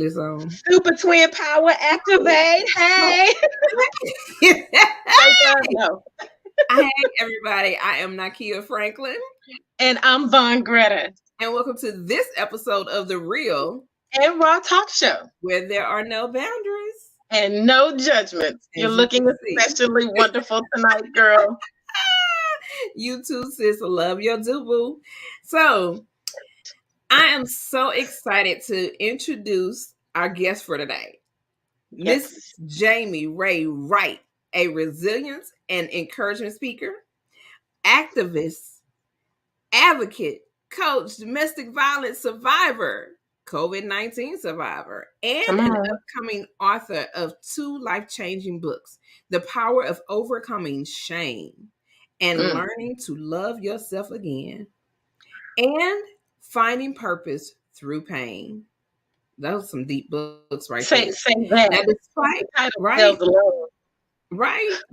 this on. Super twin power activate. Hey. Hey, everybody. I am Nakia Franklin. And I'm Vawn, Gretta. And welcome to this episode of The Real and Raw Talk Show, where there are no boundaries and no judgments. You're looking especially wonderful tonight, girl. You too, sis. Love your do-boo. So, I am so excited to introduce our guest for today. Yes. Miss Jamie Ray Wright, a resilience and encouragement speaker, activist, advocate, coach, domestic violence survivor, COVID-19 survivor, and an upcoming author of 2 life-changing books, The Power of Overcoming Shame and Learning to Love Yourself Again, and Finding Purpose Through Pain. Those are some deep books right there. Say that. Now,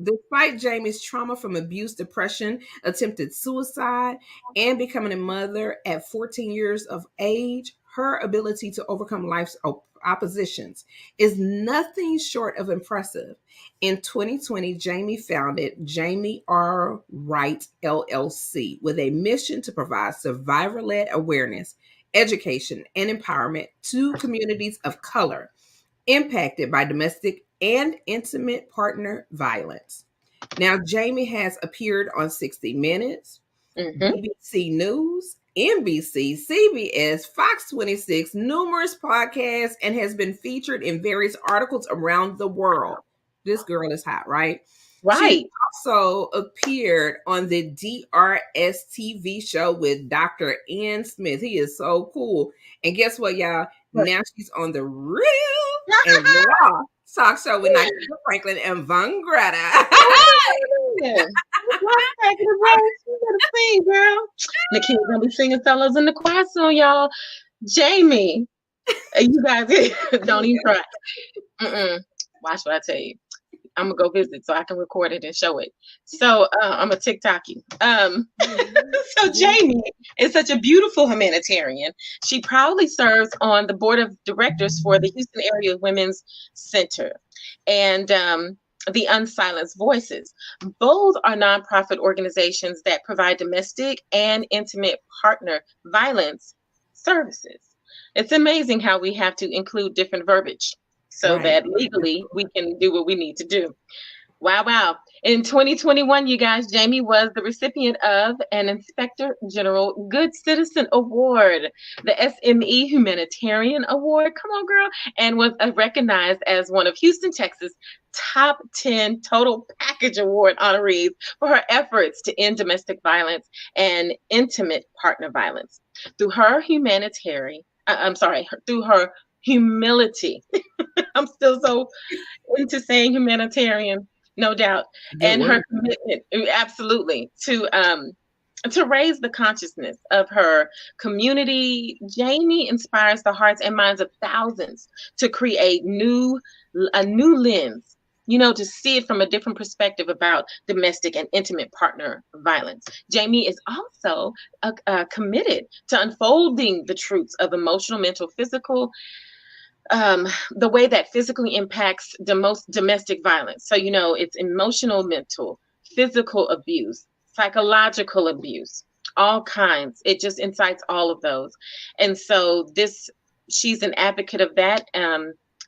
despite Jamie's trauma from abuse, depression, attempted suicide, and becoming a mother at 14 years of age, her ability to overcome life's oppositions is nothing short of impressive. In 2020, Jamie founded Jamie R. Wright, LLC, with a mission to provide survivor-led awareness, education, and empowerment to communities of color impacted by domestic and intimate partner violence. Now, Jamie has appeared on 60 Minutes, BBC News, NBC, CBS, Fox 26, numerous podcasts, and has been featured in various articles around the world. This girl is hot, right? Right. She also appeared on the DRS TV show with Dr. Ian Smith. He is so cool. And guess what, y'all? Now she's on the Real and Raw Talk Show with Nakia Franklin and Vawn Gretta. Nakia's gonna be singing fellas in the choir soon, y'all. Jamie, you guys don't even try. Watch what I tell you. I'm gonna go visit so I can record it and show it. So I'm a TikTok you. So Jamie is such a beautiful humanitarian. She proudly serves on the board of directors for the Houston Area Women's Center and the Unsilenced Voices. Both are nonprofit organizations that provide domestic and intimate partner violence services. It's amazing how we have to include different verbiage so that legally we can do what we need to do. Wow. In 2021, you guys, Jamie was the recipient of an Inspector General Good Citizen Award, the SME Humanitarian Award, come on, girl, and was recognized as one of Houston, Texas' top 10 total package award honorees for her efforts to end domestic violence and intimate partner violence. Through her humility. I'm still so into saying humanitarian, no doubt. And her commitment, absolutely, to raise the consciousness of her community. Jamie inspires the hearts and minds of thousands to create a new lens, to see it from a different perspective about domestic and intimate partner violence. Jamie is also committed to unfolding the truths of emotional, mental, physical, the way that physically impacts domestic violence. So, it's emotional, mental, physical abuse, psychological abuse, all kinds. It just incites all of those. And so she's an advocate of that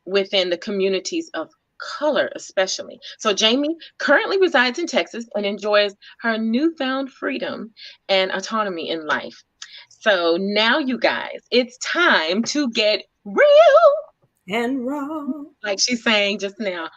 within the communities of color, especially. So Jamie currently resides in Texas and enjoys her newfound freedom and autonomy in life. So now, you guys, it's time to get real and raw, like she's saying just now.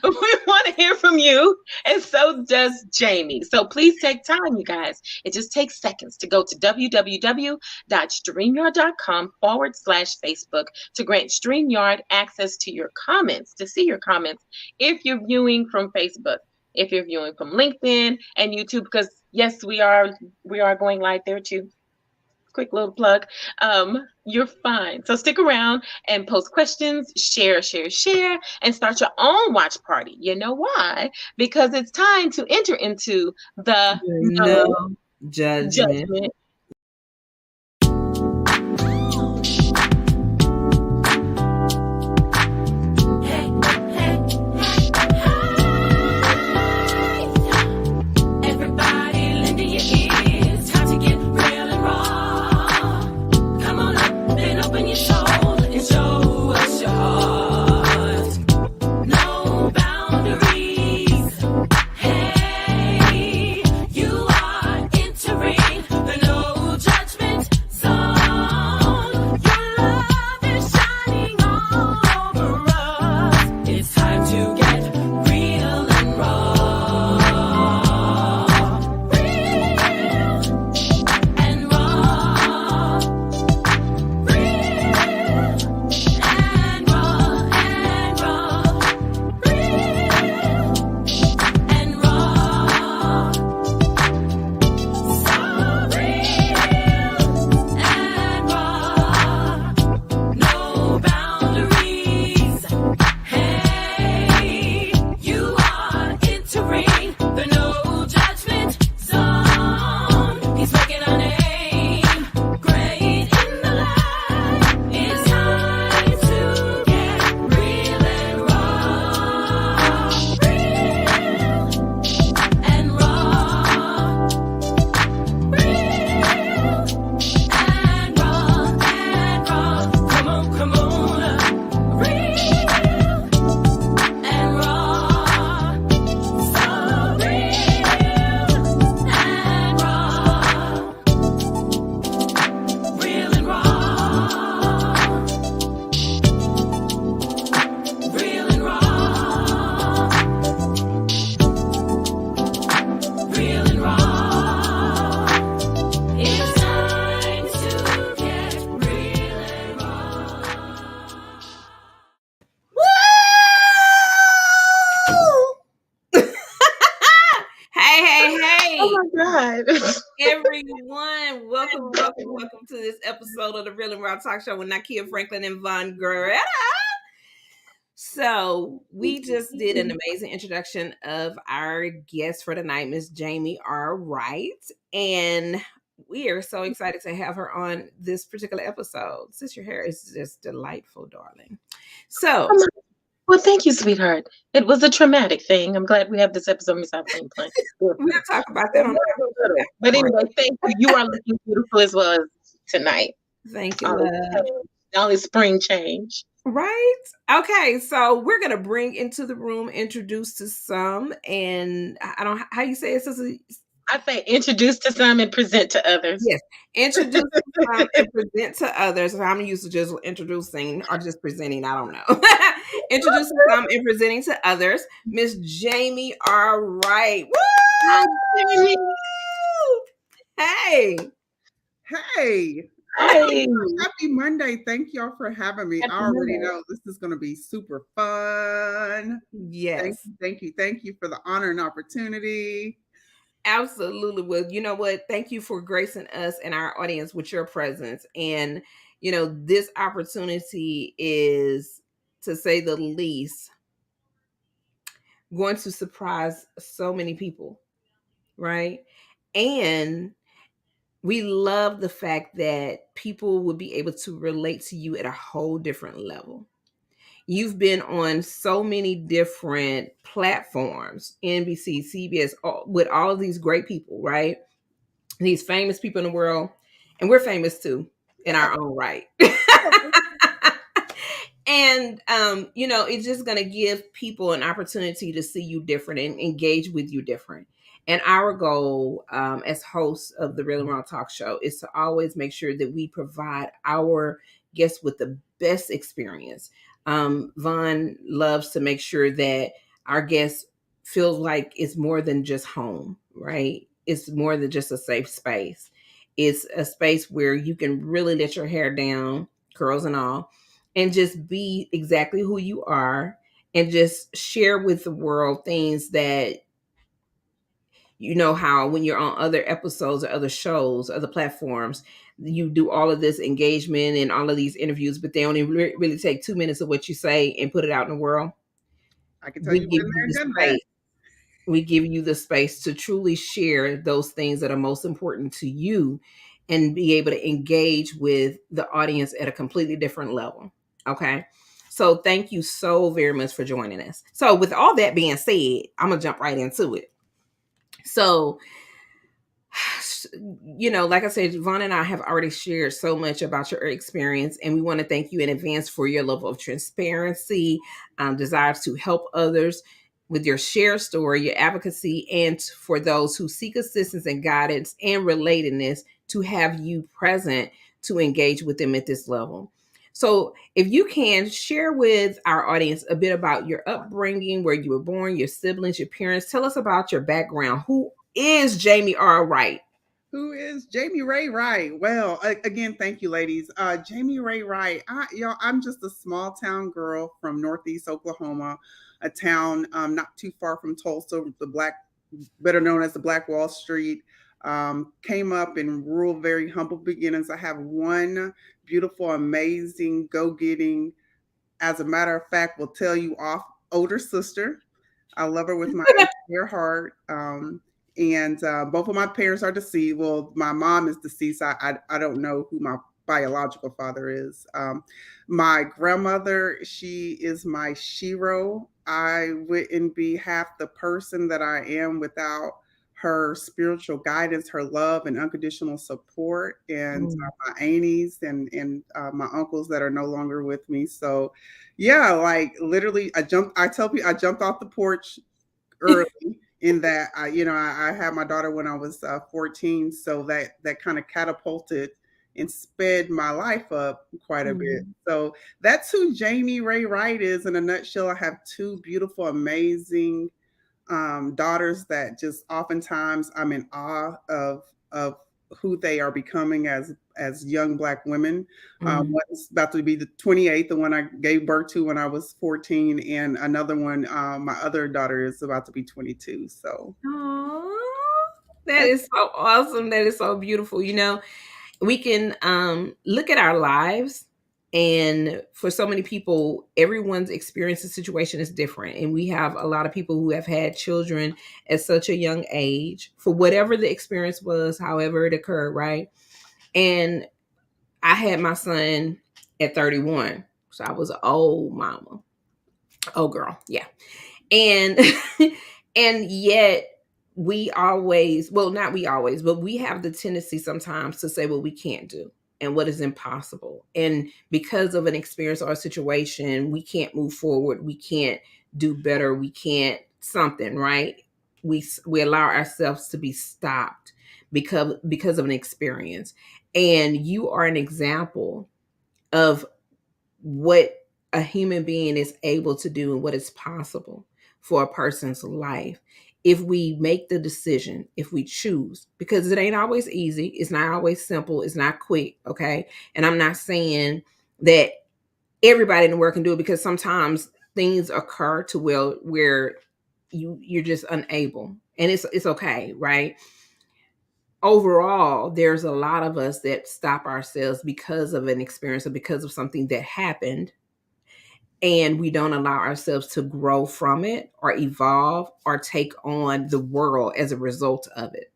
We want to hear from you, and so does Jamie. So please take time, you guys. It just takes seconds to go to www.streamyard.com/Facebook to grant StreamYard access to your comments, to see your comments if you're viewing from Facebook, if you're viewing from LinkedIn and YouTube, because yes, we are going live there too. Quick little plug. You're fine. So stick around and post questions, share, and start your own watch party. You know why? Because it's time to enter into the no judgment. God. Everyone, welcome to this episode of the Real and Raw Talk Show with Nakia Franklin and Vawn Gretta. So we just did an amazing introduction of our guest for tonight, Miss Jamie R. Wright, and we are so excited to have her on this particular episode. Sis, your hair is just delightful, darling. So, well, thank you, sweetheart. It was a traumatic thing. I'm glad we have this episode. Miss Plain. we'll talk about that on the But anyway, thank you. You are looking beautiful as well as tonight. Thank you, love. All this spring change. Right. Okay. So we're gonna bring into the room, introduce to some, and I don't how you say it. I say introduce to some and present to others. Yes, introduce to some and present to others. So I'm used to just introducing or just presenting. I don't know. Introduce to some and presenting to others. Miss Jamie R. Wright. Woo! Hey. Hey. Happy Monday. Thank y'all for having me. I already know this is going to be super fun. Yes. Thank you for the honor and opportunity. Absolutely. Well, you know what? Thank you for gracing us and our audience with your presence. And, you know, this opportunity is, to say the least, going to surprise so many people, right? And we love the fact that people will be able to relate to you at a whole different level. You've been on so many different platforms, NBC, CBS, with all of these great people, right? These famous people in the world. And we're famous too in our own right. And, you know, it's just going to give people an opportunity to see you different and engage with you different. And our goal as hosts of the Real and Raw Talk Show is to always make sure that we provide our guests with the best experience. Vawn loves to make sure that our guests feel like it's more than just home, right? It's more than just a safe space. It's a space where you can really let your hair down, curls and all, and just be exactly who you are and just share with the world things that, you know, how when you're on other episodes or other shows, other platforms, you do all of this engagement and all of these interviews, but they only really take 2 minutes of what you say and put it out in the world. I can tell you been there and done that. We give you the space to truly share those things that are most important to you and be able to engage with the audience at a completely different level. Okay. So thank you so very much for joining us. So with all that being said, I'm going to jump right into it. So, you know, like I said, Vawn and I have already shared so much about your experience, and we want to thank you in advance for your level of transparency, desire to help others with your share story, your advocacy, and for those who seek assistance and guidance and relatedness to have you present to engage with them at this level. So if you can share with our audience a bit about your upbringing, where you were born, your siblings, your parents, tell us about your background. Who is Jamie R. Wright? Who is Jamie Ray Wright? Well, again, thank you, ladies. Jamie Ray Wright. I'm just a small town girl from Northeast Oklahoma, a town not too far from Tulsa, better known as the Black Wall Street. Came up in rural, very humble beginnings. I have one beautiful, amazing, go-getting, as a matter of fact, will tell you off, older sister. I love her with my entire heart. And both of my parents are deceased. Well, my mom is deceased. I don't know who my biological father is. My grandmother, she is my shero. I wouldn't be half the person that I am without her spiritual guidance, her love and unconditional support, and my aunties and my uncles that are no longer with me. So yeah, like literally I tell people I jumped off the porch early in that I had my daughter when I was 14. So that kind of catapulted and sped my life up quite a bit. So that's who Jamie Ray Wright is in a nutshell. I have two beautiful, amazing daughters that just oftentimes I'm in awe of who they are becoming as young Black women. One's about to be the 28th, the one I gave birth to when I was 14, and another one, my other daughter is about to be 22. So. Aww. That is so awesome. That is so beautiful. We can look at our lives, and for so many people, everyone's experience and situation is different, and we have a lot of people who have had children at such a young age, for whatever the experience was, however it occurred, right? And I had my son at 31, so I was an old mama, old girl, yeah. And and yet we always, well, not we always, but we have the tendency sometimes to say what we can't do and what is impossible, and because of an experience or a situation, we can't move forward, we can't do better, we can't something, right? We allow ourselves to be stopped because of an experience. And you are an example of what a human being is able to do and what is possible for a person's life if we make the decision, if we choose, because it ain't always easy, it's not always simple, it's not quick, okay? And I'm not saying that everybody in the world can do it, because sometimes things occur to where you're just unable, and it's okay, right? Overall, there's a lot of us that stop ourselves because of an experience or because of something that happened, and we don't allow ourselves to grow from it or evolve or take on the world as a result of it,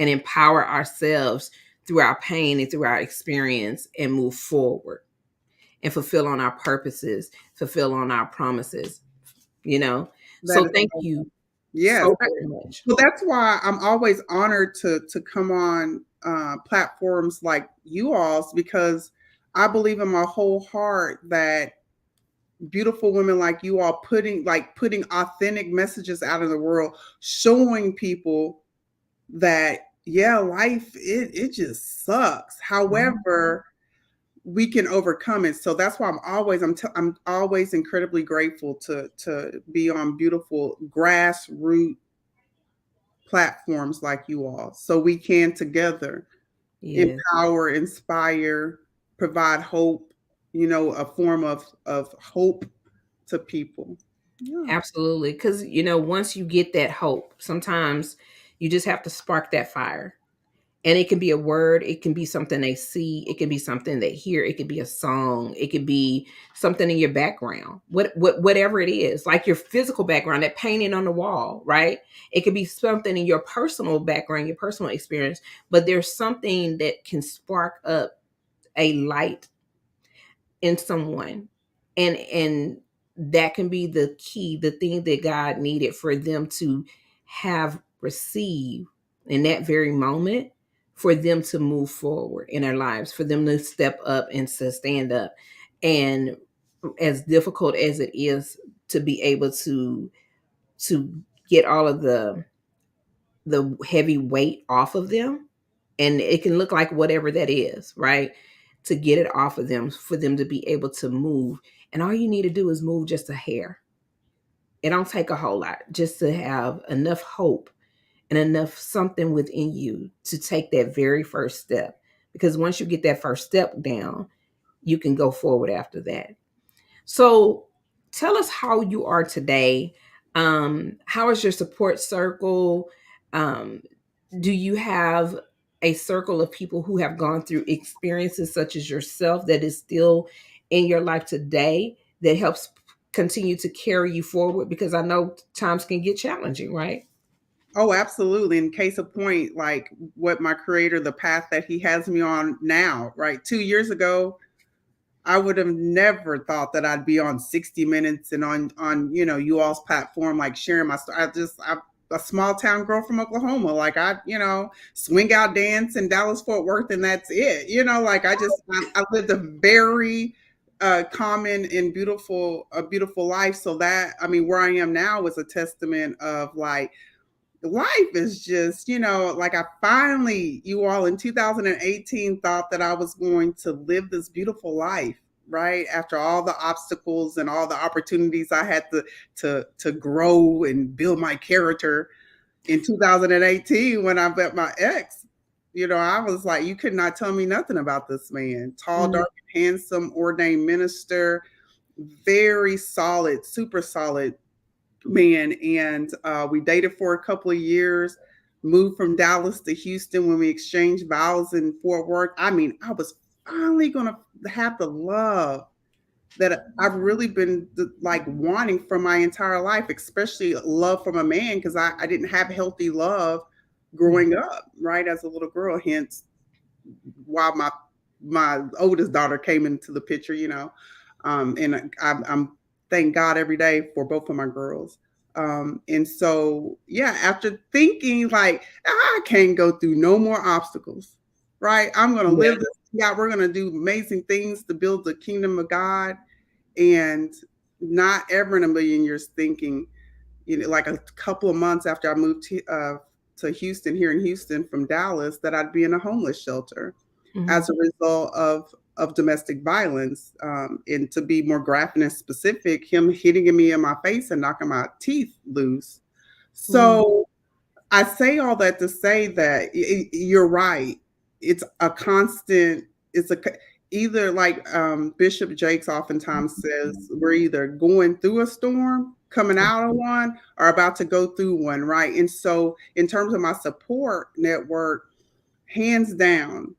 and empower ourselves through our pain and through our experience, and move forward and fulfill on our purposes, fulfill on our promises, you know? That So is thank you yes. so very much. Well, that's why I'm always honored to come on platforms like you all's, because I believe in my whole heart that beautiful women like you all putting authentic messages out in the world, showing people that yeah, life it just sucks. However, we can overcome it. So that's why I'm always incredibly grateful to be on beautiful grassroots platforms like you all, so we can together Yes. empower, inspire, provide hope, a form of hope to people. Yeah. Absolutely. Because, once you get that hope, sometimes you just have to spark that fire. And it can be a word, it can be something they see, it can be something they hear, it could be a song, it could be something in your background, whatever it is, like your physical background, that painting on the wall, right? It could be something in your personal background, your personal experience, but there's something that can spark up a light in someone, and that can be the key, the thing that God needed for them to have received in that very moment, for them to move forward in their lives, for them to step up and to stand up. And as difficult as it is to be able to get all of the heavy weight off of them, and it can look like whatever that is, right? To get it off of them, for them to be able to move. And all you need to do is move just a hair. It don't take a whole lot, just to have enough hope and enough something within you to take that very first step. Because once you get that first step down, you can go forward after that. So tell us how you are today. How is your support circle? Um, do you have a circle of people who have gone through experiences such as yourself that is still in your life today, that helps continue to carry you forward? Because I know times can get challenging, right? Oh, absolutely. In case of point, like what my creator, the path that he has me on now, right? 2 years ago, I would have never thought that I'd be on 60 Minutes and on you all's platform, like sharing my story. I'm a small town girl from Oklahoma. Like swing out dance in Dallas Fort Worth, and that's it. Like I lived a very common and beautiful life. So that, I mean, where I am now is a testament of like life is just, like I finally, you all in 2018 thought that I was going to live this beautiful life, right? After all the obstacles and all the opportunities I had to grow and build my character in 2018 when I met my ex. I was like, you could not tell me nothing about this man. Tall, Mm. dark, handsome, ordained minister, very solid, super solid man. And we dated for a couple of years. moved from Dallas to Houston, when we exchanged vows in Fort Worth, I mean, I was finally going to have the love that I've really been like wanting for my entire life, especially love from a man, because I didn't have healthy love growing up, right, as a little girl. Hence, why my oldest daughter came into the picture, and I'm thank God every day for both of my girls. And so, yeah, after thinking like I can't go through no more obstacles, right? I'm going to live this out. We're going to do amazing things to build the kingdom of God, and not ever in a million years thinking, like a couple of months after I moved to Houston, here in Houston from Dallas, that I'd be in a homeless shelter as a result of domestic violence. And to be more graphic and specific, him hitting me in my face and knocking my teeth loose. So I say all that to say that you're right. It's a constant, either like Bishop Jakes oftentimes says, we're either going through a storm, coming out of one, or about to go through one, right? And so in terms of my support network, hands down,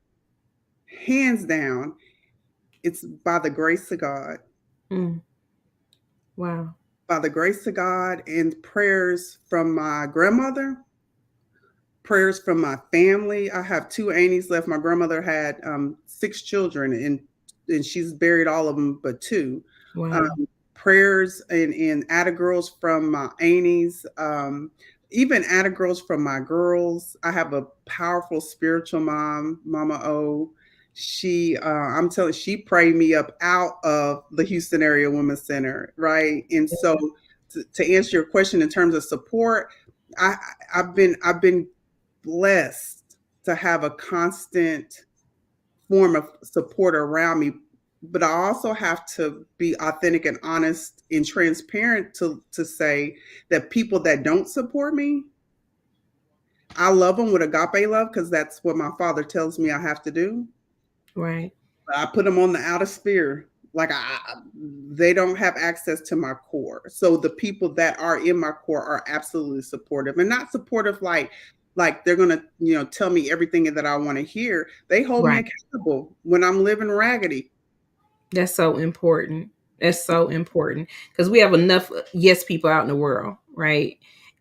it's by the grace of God. Wow. By the grace of God and prayers from my grandmother, prayers from my family. I have 2 aunties left. My grandmother had 6 children, and she's buried all of them but 2. Wow. Prayers and atta girls from my aunties, even atta girls from my girls. I have a powerful spiritual mom, Mama O. I'm telling you, she prayed me up out of the Houston Area Women's Center, right? And so, to answer your question in terms of support, I've been blessed to have a constant form of support around me, but I also have to be authentic and honest and transparent to say that people that don't support me, I love them with agape love, because that's what my father tells me I have to do. Right. I put them on the outer sphere. Like they don't have access to my core. So the people that are in my core are absolutely supportive, and not supportive like they're gonna tell me everything that I want to hear. They hold me accountable when I'm living raggedy. That's so important. That's so important, because we have enough yes people out in the world, right?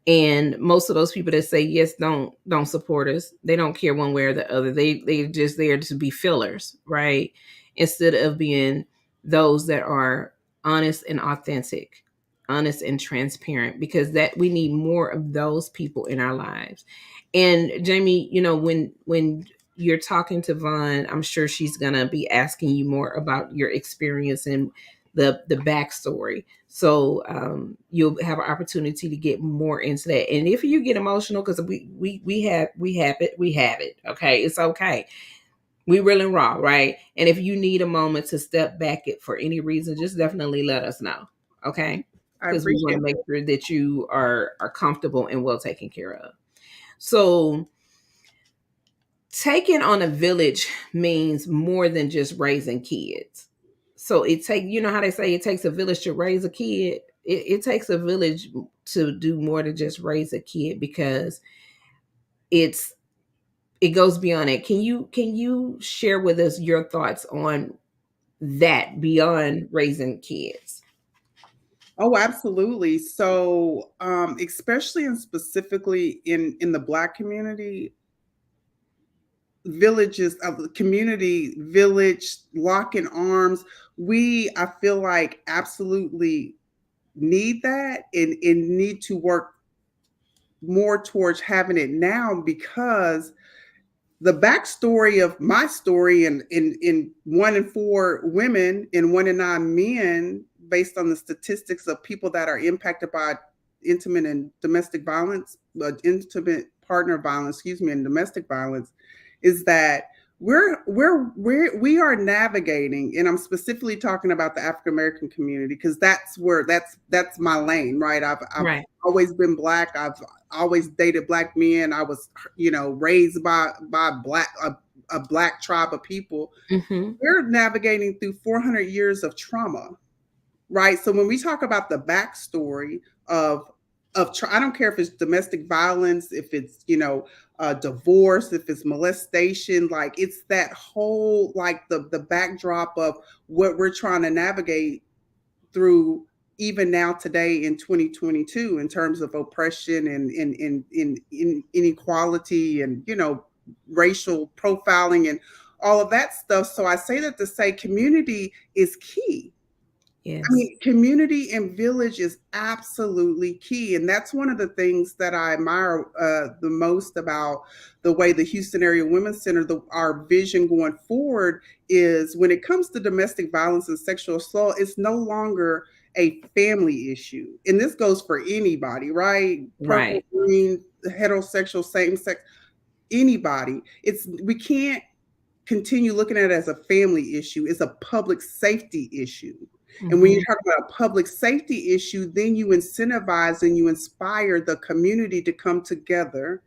And most of those people that say yes don't support us. They don't care one way or the other. They're just there to be fillers, right? Instead of being those that are honest and authentic, honest and transparent, because that we need more of those people in our lives. And Jamie, when you're talking to Vawn, I'm sure she's gonna be asking you more about your experience and the backstory. So you'll have an opportunity to get more into that. And if you get emotional, because we have it. Okay, it's okay. We real and raw, right? And if you need a moment to step back it for any reason, just definitely let us know. Okay, because we want to make sure that you are comfortable and well taken care of. So taking on a village means more than just raising kids. So how they say it takes a village to raise a kid. It takes a village to do more than just raise a kid, because it goes beyond it. Can you share with us your thoughts on that beyond raising kids? Oh, absolutely. So, especially and specifically in the Black community, villages of the community, village, lock in arms. I feel like, absolutely need that, and need to work more towards having it now, because the backstory of my story, and in 1 in 4 women and 1 in 9 men, based on the statistics of people that are impacted by intimate and domestic violence, intimate partner violence, and domestic violence, is that we are navigating, and I'm specifically talking about the African American community, because that's my lane, right? I've always been Black. I've always dated Black men. I was, raised by a Black tribe of people. We're navigating through 400 years of trauma, right? So when we talk about the backstory of I don't care if it's domestic violence, if it's, divorce, if it's molestation, like it's that whole, like the backdrop of what we're trying to navigate through even now today in 2022 in terms of oppression and in inequality and racial profiling and all of that stuff. So I say that to say community is key. Yes. I mean, community and village is absolutely key. And that's one of the things that I admire the most about the way the Houston Area Women's Center, our vision going forward is when it comes to domestic violence and sexual assault, it's no longer a family issue. And this goes for anybody, right? Purple, Right. green, heterosexual, same sex, anybody. We can't continue looking at it as a family issue. It's a public safety issue. And when you talk about a public safety issue, then you incentivize and you inspire the community to come together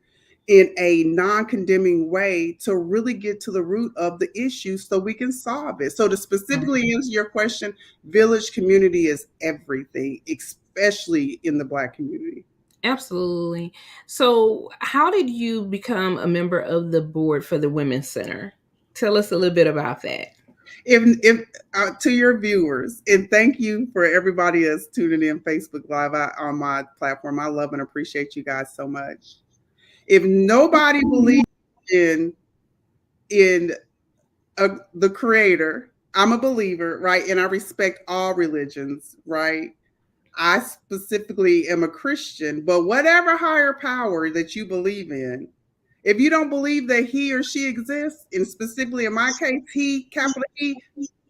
in a non-condemning way to really get to the root of the issue so we can solve it. So to specifically answer your question, village community is everything, especially in the Black community. Absolutely. So how did you become a member of the board for the Women's Center? Tell us a little bit about that. If to your viewers, and thank you for everybody that's tuning in Facebook Live on my platform. I love and appreciate you guys so much. If nobody believes in the Creator, I'm a believer, right? And I respect all religions, right? I specifically am a Christian, but whatever higher power that you believe in, if you don't believe that he or she exists, and specifically in my case, he, capital E,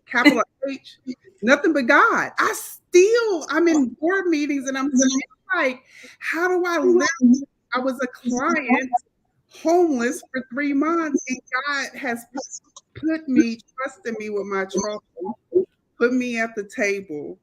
capital H, nothing but God. I'm in board meetings and I'm like, how do I live? I was a client, homeless for 3 months, and God has trusted me with my trouble, put me at the table.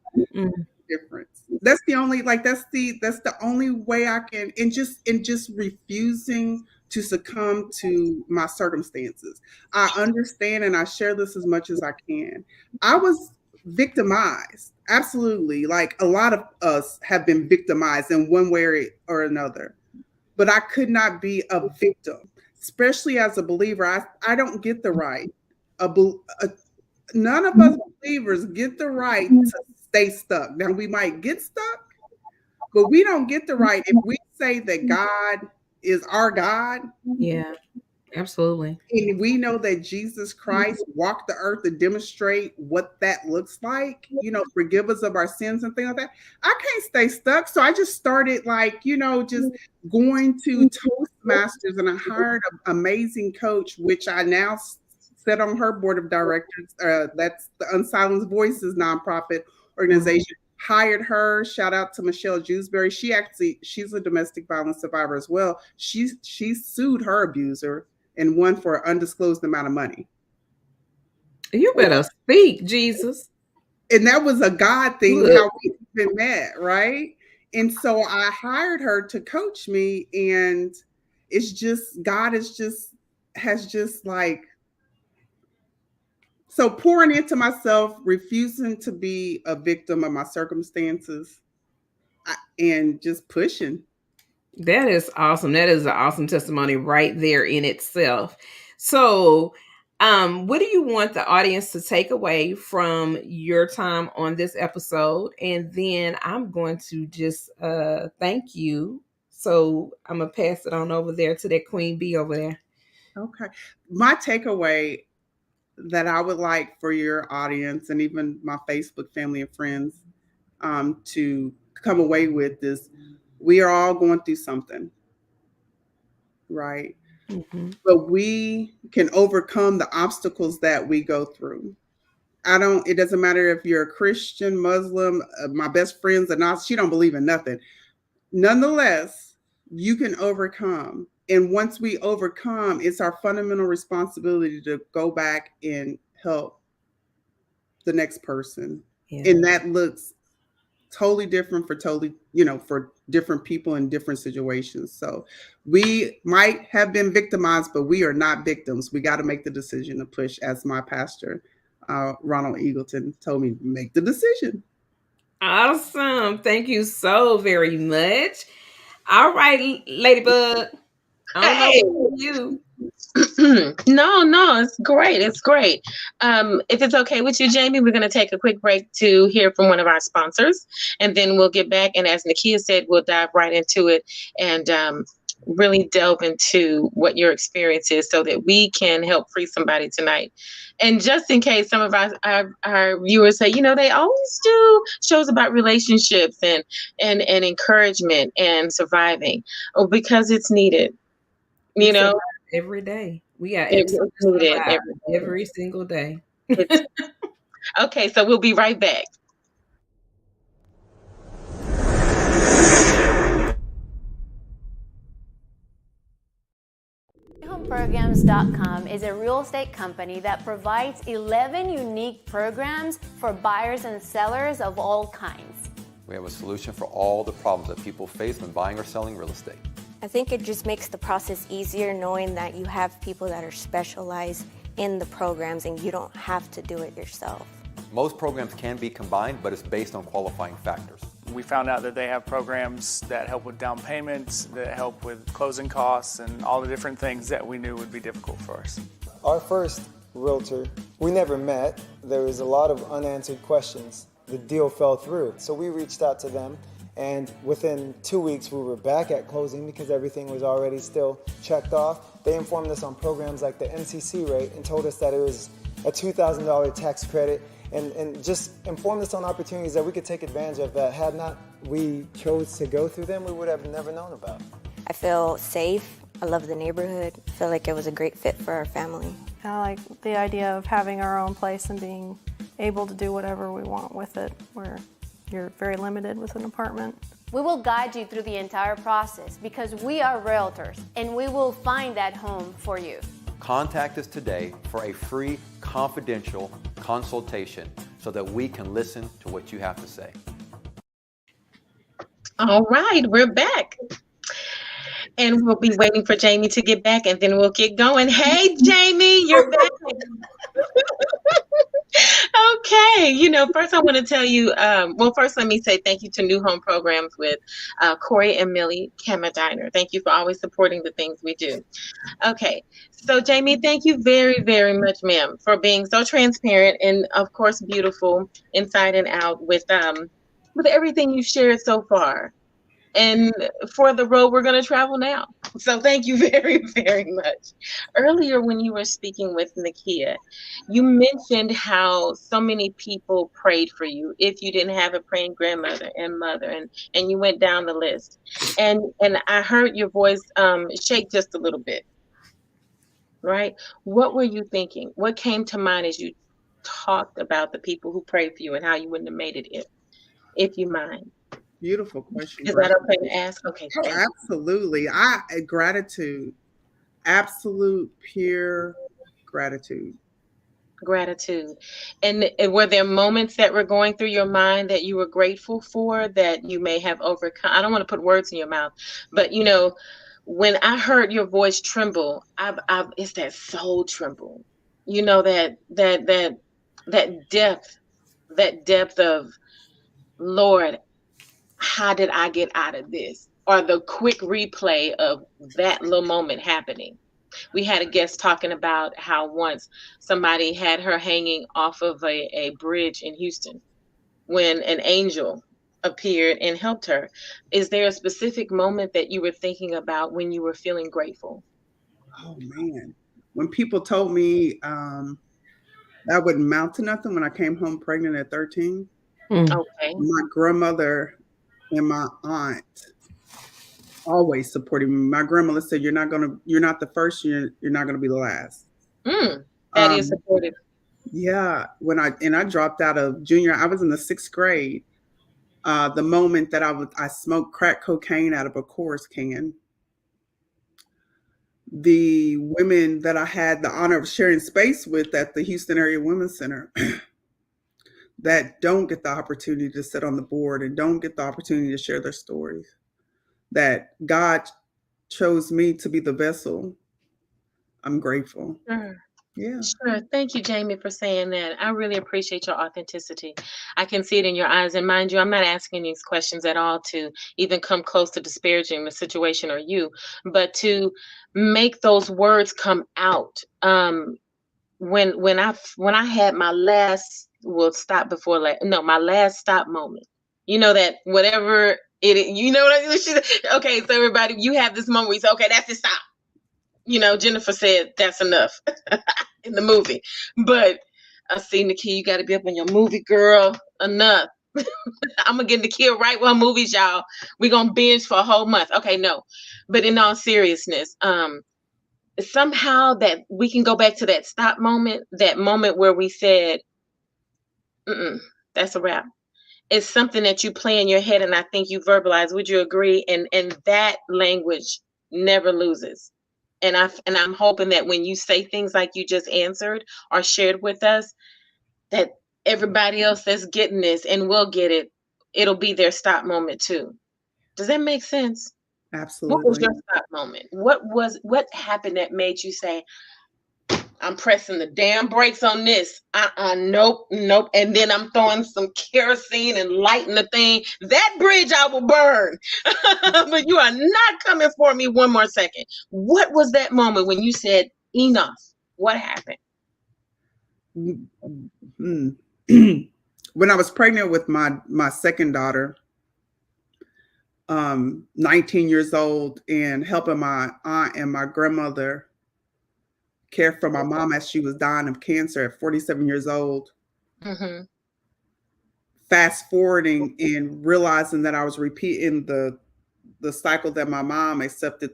Difference. That's the only way I can, and just refusing to succumb to my circumstances. I understand and I share this as much as I can. I was victimized. Absolutely. Like a lot of us have been victimized in one way or another. But I could not be a victim, especially as a believer. I don't get the right. None of us believers get the right to stay stuck. Now we might get stuck, but we don't get the right if we say that God is our God. Yeah, absolutely. And we know that Jesus Christ walked the earth to demonstrate what that looks like, forgive us of our sins and things like that. I can't stay stuck. So I just started just going to Toastmasters, and I hired an amazing coach, which I now sit on her board of directors. That's the Unsilenced Voices nonprofit organization. Hired her. Shout out to Michelle Jewsbury. She's a domestic violence survivor as well. She sued her abuser and won for an undisclosed amount of money. You better speak, Jesus. And that was a God thing, how we've been met, right? And so I hired her to coach me, and it's just, God has just like, so pouring into myself, refusing to be a victim of my circumstances, and just pushing. That is awesome. That is an awesome testimony right there in itself. So, what do you want the audience to take away from your time on this episode? And then I'm going to just thank you. So I'm going to pass it on over there to that Queen Bee over there. Okay. My takeaway that I would like for your audience and even my Facebook family and friends to come away with is, we are all going through something, right? But we can overcome the obstacles that we go through. It doesn't matter if you're a Christian, Muslim, my best friend's a Nazi, she don't believe in nothing. Nonetheless, you can overcome. And once we overcome, it's our fundamental responsibility to go back and help the next person. Yeah. And that looks totally different for different people in different situations. So we might have been victimized, but we are not victims. We got to make the decision to push, as my pastor, Ronald Eagleton, told me, make the decision. Awesome. Thank you so very much. All right, Ladybug. I don't know Hey. what you. No, it's great. It's great. If it's okay with you, Jamie, we're going to take a quick break to hear from one of our sponsors, and then we'll get back. And as Nakia said, we'll dive right into it and really delve into what your experience is so that we can help free somebody tonight. And just in case some of our viewers say, they always do shows about relationships and encouragement and surviving. Oh, because it's needed. We survive every day. We got It something was to needed survive every single day. It's okay, so we'll be right back. HomePrograms.com is a real estate company that provides 11 unique programs for buyers and sellers of all kinds. We have a solution for all the problems that people face when buying or selling real estate. I think it just makes the process easier knowing that you have people that are specialized in the programs and you don't have to do it yourself. Most programs can be combined, but it's based on qualifying factors. We found out that they have programs that help with down payments, that help with closing costs, and all the different things that we knew would be difficult for us. Our first realtor, we never met. There was a lot of unanswered questions. The deal fell through. So we reached out to them, and within 2 weeks we were back at closing because everything was already still checked off. They informed us on programs like the NCC rate and told us that it was a $2,000 tax credit and just informed us on opportunities that we could take advantage of that had not we chose to go through them, we would have never known about. I feel safe. I love the neighborhood. I feel like it was a great fit for our family. I like the idea of having our own place and being able to do whatever we want with it, where you're very limited with an apartment. We will guide you through the entire process because we are realtors and we will find that home for you. Contact us today for a free, confidential consultation so that we can listen to what you have to say. All right, we're back. And we'll be waiting for Jamie to get back and then we'll get going. Hey, Jamie, you're back. Okay, first I want to tell you, first let me say thank you to New Home Programs with Corey and Millie Kamadiner. Thank you for always supporting the things we do. Okay, so Jamie, thank you very, very much, ma'am, for being so transparent and, of course, beautiful inside and out with everything you've shared so far. And for the road we're going to travel now. So thank you very, very much. Earlier when you were speaking with Nakia, you mentioned how so many people prayed for you if you didn't have a praying grandmother and mother, and you went down the list. And I heard your voice shake just a little bit, right? What were you thinking? What came to mind as you talked about the people who prayed for you and how you wouldn't have made it if you mind? Beautiful question. Is that okay to ask? Okay. Oh, absolutely. Gratitude. Absolute pure gratitude. Gratitude. And were there moments that were going through your mind that you were grateful for that you may have overcome? I don't want to put words in your mouth, but when I heard your voice tremble, it's that soul tremble. That depth of, Lord, how did I get out of this? Or the quick replay of that little moment happening. We had a guest talking about how once somebody had her hanging off of a bridge in Houston when an angel appeared and helped her. Is there a specific moment that you were thinking about when you were feeling grateful? Oh, man. When people told me that wouldn't amount to nothing when I came home pregnant at 13. Okay. My grandmother and my aunt always supported me. My grandmother said, "You're not the first. You're not gonna be the last." That is supportive. Yeah. When I dropped out of junior, I was in the 6th grade. The moment that I smoked crack cocaine out of a Coors can. The women that I had the honor of sharing space with at the Houston Area Women's Center that don't get the opportunity to sit on the board and don't get the opportunity to share their stories, that God chose me to be the vessel. I'm grateful. Yeah. Sure. Thank you, Jamie, for saying that. I really appreciate your authenticity. I can see it in your eyes. And mind you, I'm not asking these questions at all to even come close to disparaging the situation or you, but to make those words come out. When I had my last my last stop moment. You know that whatever you know what I mean? Okay, so everybody, you have this moment where you say, okay, that's it, stop. Jennifer said that's enough in the movie. But I see, Nakia, you got to be up on your movie, girl. Enough. I'm going to get Nakia right one movies, y'all. We're going to binge for a whole month. Okay, no. But in all seriousness, somehow that we can go back to that stop moment, that moment where we said, that's a wrap. It's something that you play in your head, and I think you verbalize. Would you agree? And that language never loses. And I'm hoping that when you say things like you just answered or shared with us, that everybody else that's getting this and will get it, it'll be their stop moment too. Does that make sense? Absolutely. What was your stop moment? What happened that made you say, I'm pressing the damn brakes on this. Nope. And then I'm throwing some kerosene and lighting the thing. That bridge I will burn. But you are not coming for me one more second. What was that moment when you said, enough? What happened? When I was pregnant with my second daughter, 19 years old, and helping my aunt and my grandmother care for my mom as she was dying of cancer at 47 years old. Mm-hmm. Fast forwarding and realizing that I was repeating the cycle that my mom accepted.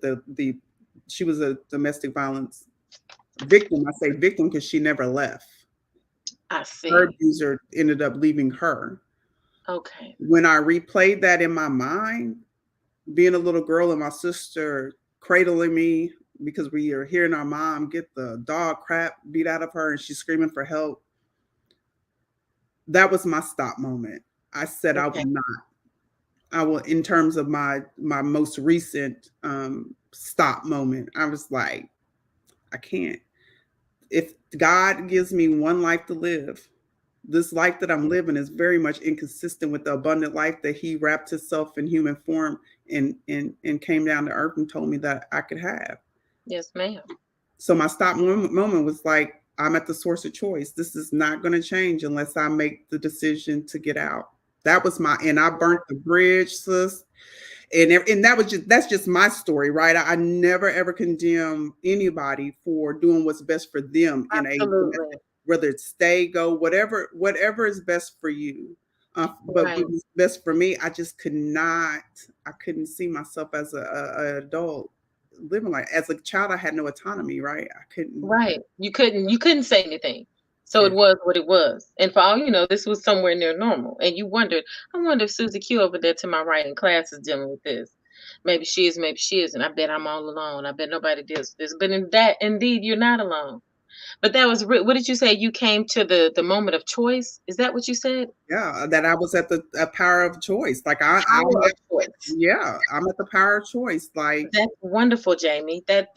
She was a domestic violence victim. I say victim because she never left. I see. Her abuser ended up leaving her. Okay. When I replayed that in my mind, being a little girl and my sister cradling me because we are hearing our mom get the dog crap beat out of her and she's screaming for help. That was my stop moment. I said, okay. I will, in terms of my most recent stop moment, I was like, I can't. If God gives me one life to live, this life that I'm living is very much inconsistent with the abundant life that he wrapped himself in human form and came down to earth and told me that I could have. Yes, ma'am. So my stop moment was like, I'm at the source of choice. This is not going to change unless I make the decision to get out. That was and I burnt the bridge, sis. And that's just my story, right? I never ever condemn anybody for doing what's best for them. Absolutely. Whether it's stay, go, whatever is best for you. But right. What was best for me, I just couldn't see myself as an adult living like. As a child, I had no autonomy, right? I couldn't. Right. You couldn't say anything. So it was what it was. And for all you know, this was somewhere near normal. And you wondered, I wonder if Susie Q over there to my right in class is dealing with this. Maybe she is, maybe she isn't. I bet I'm all alone. I bet nobody deals with this. But indeed, you're not alone. But that was, what did you say? You came to the moment of choice? Is that what you said? Yeah, that I was at the power of choice. Like I'm at the power of choice. Like that's wonderful, Jamie. That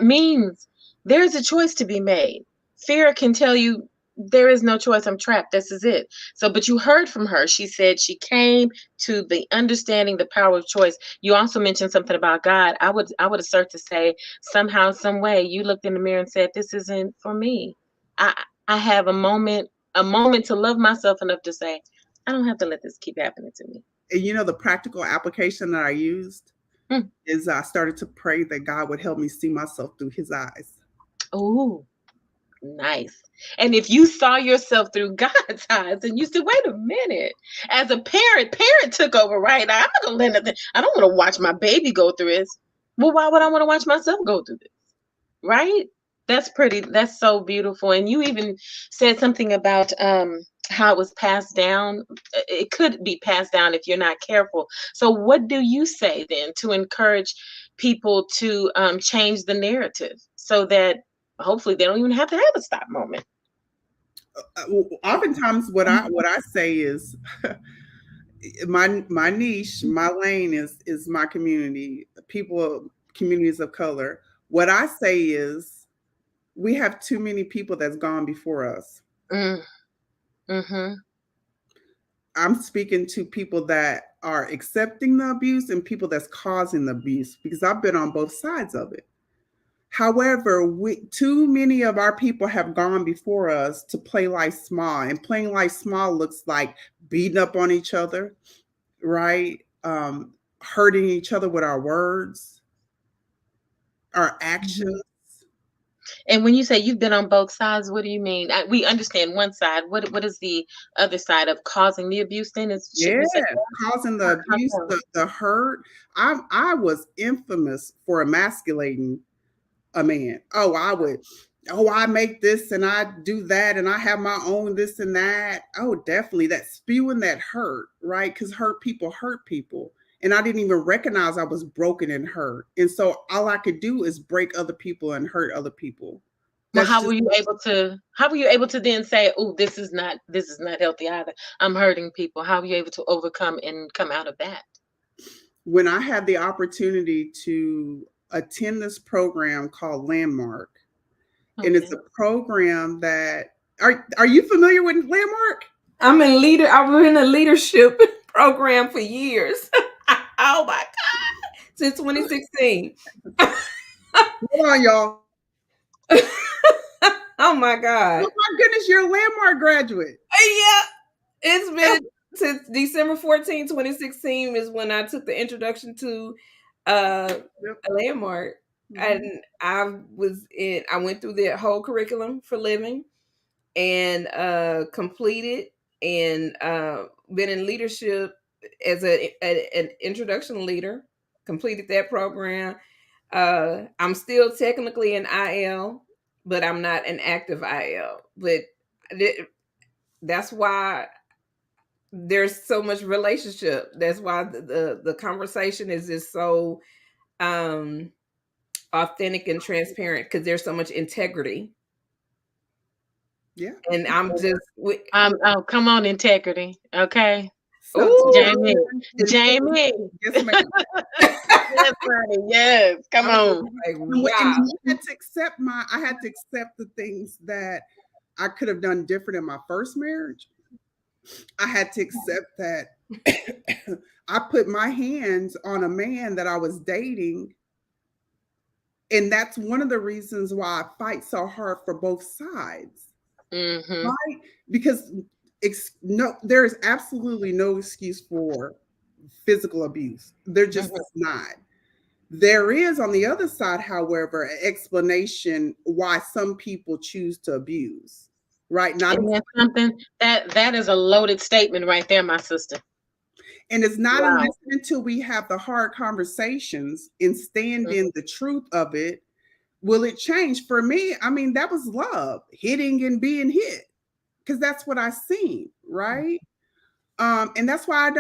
means there's a choice to be made. Fear can tell you there is no choice. I'm trapped. This is it. So, but you heard from her. She said she came to the understanding, the power of choice. You also mentioned something about God. I would assert to say somehow, some way, you looked in the mirror and said, "This isn't for me." I have a moment to love myself enough to say, I don't have to let this keep happening to me. And the practical application that I used is I started to pray that God would help me see myself through his eyes. Oh, nice. And if you saw yourself through God's eyes and you said, wait a minute, as a parent took over, right? I'm not going to let nothing, I don't want to watch my baby go through this. Well, why would I want to watch myself go through this? Right? That's so beautiful. And you even said something about how it was passed down. It could be passed down if you're not careful. So what do you say then to encourage people to change the narrative so that hopefully they don't even have to have a stop moment? Oftentimes what I say is my niche, my lane is my community, communities of color. What I say is we have too many people that's gone before us. Mm-hmm. I'm speaking to people that are accepting the abuse and people that's causing the abuse, because I've been on both sides of it. However, too many of our people have gone before us to play life small, and playing life small looks like beating up on each other, right? Hurting each other with our words, our actions. And when you say you've been on both sides, what do you mean? We understand one side. What is the other side of causing the abuse? Then should we say Causing the abuse, the hurt. I was infamous for emasculating a man. I make this and I do that and I have my own this and that. Oh, definitely that spewing that hurt, right? Because hurt people. And I didn't even recognize I was broken and hurt. And so all I could do is break other people and hurt other people. Well, how were you able to then say, oh, this is not healthy either. I'm hurting people. How were you able to overcome and come out of that? When I had the opportunity to attend this program called Landmark. Okay. And it's a program that are you familiar with Landmark? I was in a leadership program for years. Oh my God. Since 2016. Hold on, y'all. Oh my God. Oh my goodness, you're a Landmark graduate. Yeah. It's been since December 14, 2016 is when I took the introduction to a Landmark. And I went through the whole curriculum for living and completed and been in leadership as an introduction leader, completed that program. I'm still technically an IL, but I'm not an active IL. But that's why there's so much relationship. That's why the conversation is just so authentic and transparent, because there's so much integrity. Yeah. And I'm just oh, come on, integrity. Okay. So, Jamie. Yes, ma'am. Yes, honey. Yes. Come on. Like, wow. I had to accept the things that I could have done different in my first marriage. I had to accept that I put my hands on a man that I was dating. And that's one of the reasons why I fight so hard for both sides. Mm-hmm. Right? Because there is absolutely no excuse for physical abuse. There just is not. There is, on the other side, however, an explanation why some people choose to abuse. Right? Something that is a loaded statement right there, my sister. And it's not until we have the hard conversations and stand in the truth of it, will it change. For me, I mean, that was love, hitting and being hit, because that's what I seen, right? And that's why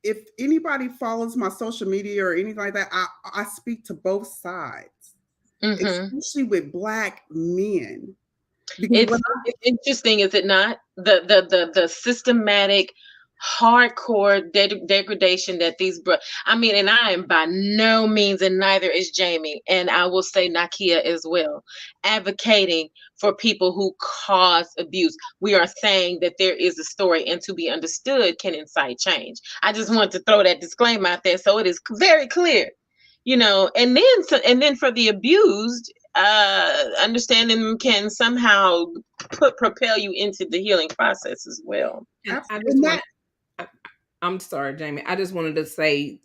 if anybody follows my social media or anything like that, I speak to both sides, especially with Black men. It's interesting, is it not? The systematic, hardcore degradation that and I am by no means, and neither is Jamie, and I will say Nakia as well, advocating for people who cause abuse. We are saying that there is a story, and to be understood can incite change. I just want to throw that disclaimer out there so it is very clear, and then for the abused, understanding them can somehow propel you into the healing process as well. I'm sorry, Jamie. I just wanted to say,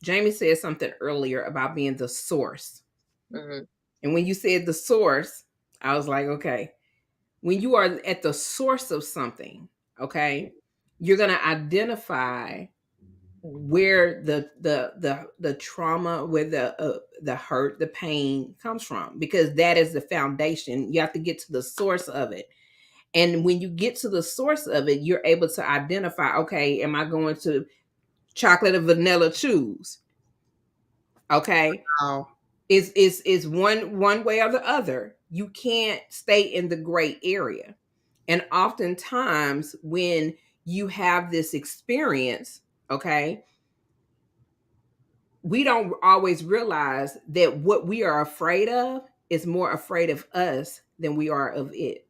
Jamie said something earlier about being the source. Mm-hmm. And when you said the source, I was like, okay, when you are at the source of something, okay, you're going to identify where the trauma, where the hurt, the pain comes from, because that is the foundation. You have to get to the source of it. And when you get to the source of it, you're able to identify, okay, am I going to chocolate or vanilla choose? Okay. Wow. Is one way or the other. You can't stay in the gray area. And oftentimes when you have this experience, okay, we don't always realize that what we are afraid of is more afraid of us than we are of it.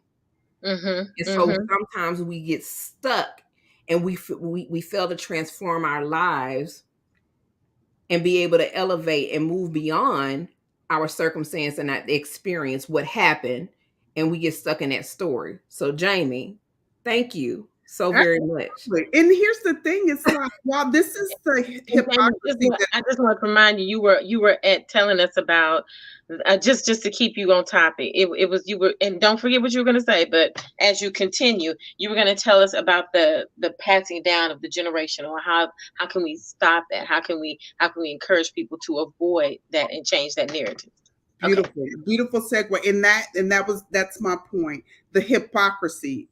And so sometimes we get stuck and we fail to transform our lives and be able to elevate and move beyond our circumstance and that experience, what happened, and we get stuck in that story. So Jamie, thank you so very much. And here's the thing, it's like, while this is the hypocrisy I just want to remind you, you were at telling us about just to keep you on topic. It was you were, and don't forget what you were going to say. But as you continue, you were going to tell us about the passing down of the generational. How can we stop that? How can we encourage people to avoid that and change that narrative? Beautiful, beautiful segue. And that's my point. The hypocrisy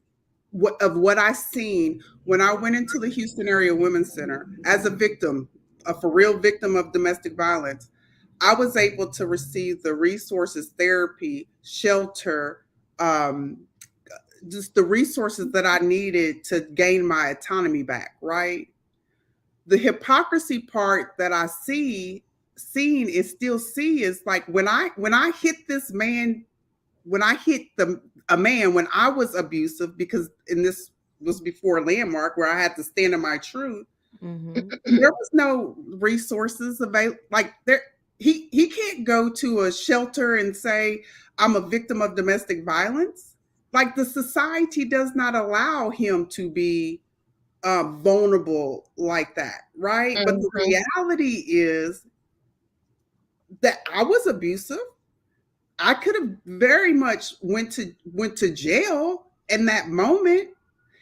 of what I seen when I went into the Houston Area Women's Center as a victim, a for real victim of domestic violence. I was able to receive the resources, therapy, shelter, just the resources that I needed to gain my autonomy back, right? The hypocrisy part that I is like when I hit this man, when I hit a man when I was abusive, because this was before Landmark where I had to stand in my truth. There was no resources available. Like he can't go to a shelter and say, I'm a victim of domestic violence. Like the society does not allow him to be vulnerable like that, right? But the reality is that I was abusive. I could have very much went to jail in that moment.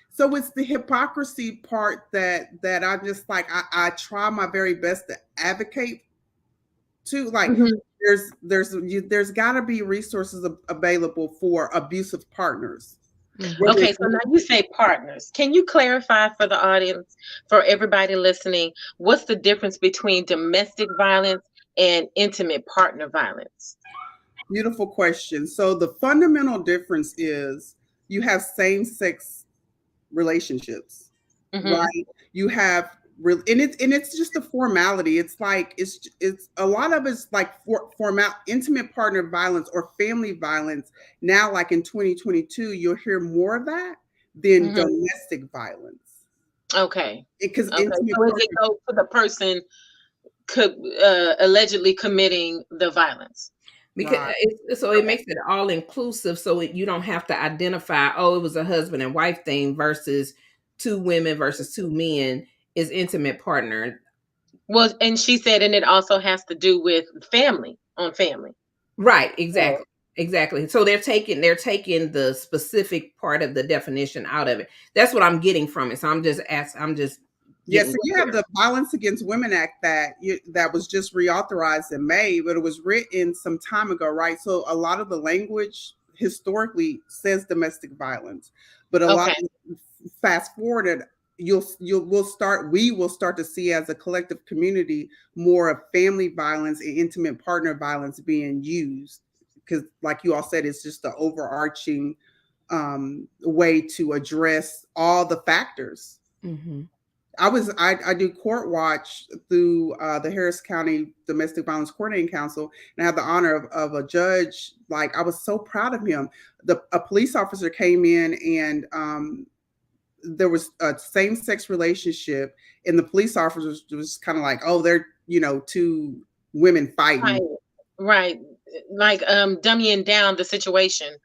So it's the hypocrisy part that I'm just like, I try my very best to advocate to. Like there's got to be resources available for abusive partners. Okay, so now you say partners. Can you clarify for the audience, for everybody listening, what's the difference between domestic violence and intimate partner violence? Beautiful question. So the fundamental difference is you have same-sex relationships, right? You have and it's just a formality. It's like it's a lot of it's like intimate partner violence or family violence. Now, like in 2022, you'll hear more of that than domestic violence. Okay. Because so it goes to the person allegedly committing the violence. Because it makes it all inclusive, so you don't have to identify, it was a husband and wife thing versus two women versus two men is intimate partner. Well, and she said, and it also has to do with family on family. Right, exactly. Exactly. So they're taking the specific part of the definition out of it. That's what I'm getting from it. So I'm just yes, so you have the Violence Against Women Act that was just reauthorized in May, but it was written some time ago, right? So a lot of the language historically says domestic violence, but a lot of, fast forwarded, we will start to see as a collective community more of family violence and intimate partner violence being used, because like you all said, it's just the overarching way to address all the factors. I do court watch through the Harris County Domestic Violence Coordinating Council, and I have the honor of a judge. Like, I was so proud of him. A police officer came in, and there was a same-sex relationship, and the police officer was kind of like, they're two women fighting, right? Like dummying down the situation